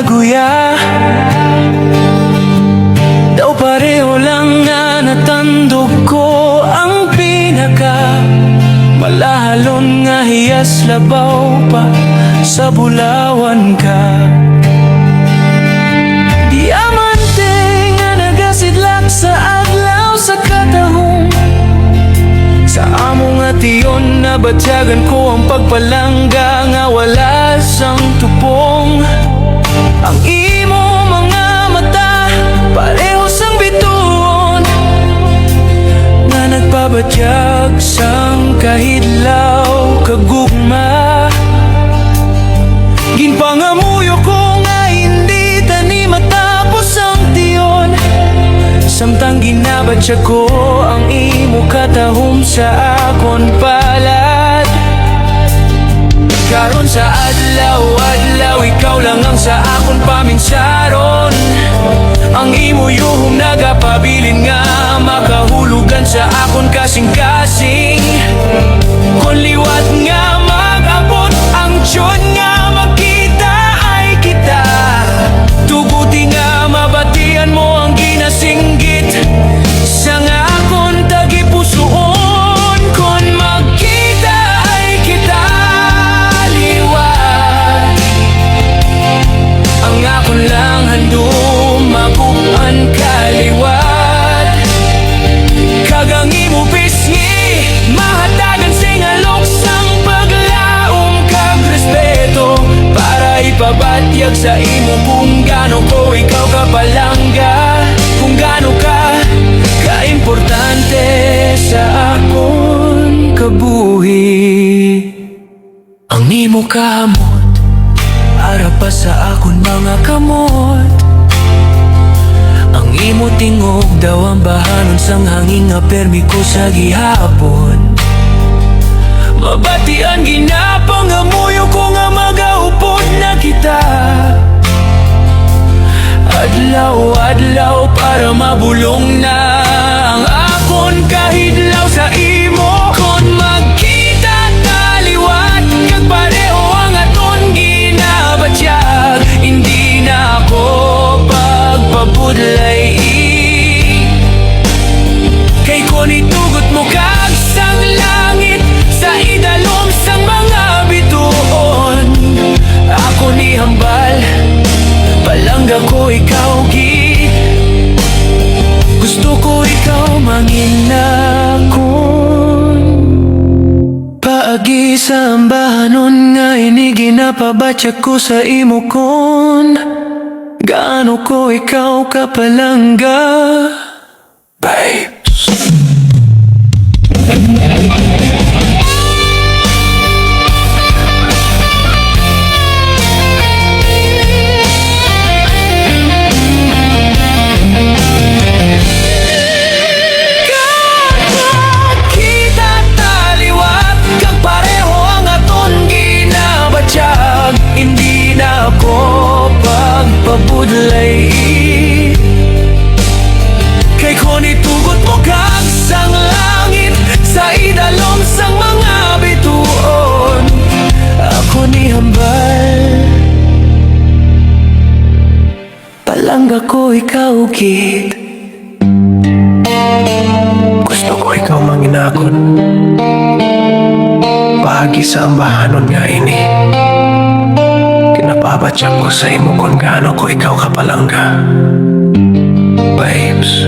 kaguya. Daw pareho lang nga natandog ko ang pinaka malahalon nga hiyas labaw pa sa bulawan ka. Diamante nga nagasidlak sa adlaw sa katahong, sa amo nga tiyon na batyagan ko ang pagpalangga nga wala sang tupong. Ang imo mga mata pareho sang bituon nga nagpabatyag sang kahidlaw kagugma. Ginpangamuyo ko nga hindi tani matapos ang tiyon, samtang ginabatyag ko ang imo katahom sa akon palad. Karon sa adlaw-adlaw ikaw lang ang sa akon paminsaron. Ang imo yuhong nagapabilin nga makahulugan sa akon kasing-kasing. Kung liwat nga mag-abot ang tiyon nga magkita ay kita, tuguti nga mabatian mo ang ginasinggit sa nga akon tagipusoon. Kung magkita ay kita liwat, ang akon lang handom magupan kaliwat. Kagang imo pisngi mahatagan singalok sang paglaom kag respeto, para ipabatyag sa imo kung gaano ko ikaw kapalangga, kung gaano ka kaimportante sa akon kabuhi. Ang imo kamot ara pa sa akon mga kamot, ang imo tingog daw ang bahanon sang hangin nga permi ko sa gihapon. Mabatian ginapangamuyo ko nga magaupod na kita, adlaw-adlaw para mabulong na ang akon kahidlaw sa imo. Kung magkita taliwat kag pareho ang aton ginabatyag, hindi na ako pagpabudlay. Kay kung itugot mo kag sang langit sa idalom sang mga bituon, ako ni hambal palangga ko ikaw gid. Gusto ko ikaw manginakon paagi sa ambahanon nga ini ginapabatyag ko sa imo kon gaano ko ikaw kapalangga, babes. Kita taliwat kag pareho ang aton ginabatyag, hindi na ako pagpabudlay. Kay kung itugot mo kag sang langit sa idalom sang mga bituon, ako ni hambal palangga ko ikaw gid. Gusto ko ikaw manginakon bahagi sa ambahanon nga ini, kinapabatyag ko sa imo kung gaano ko ikaw kapalangga, babes.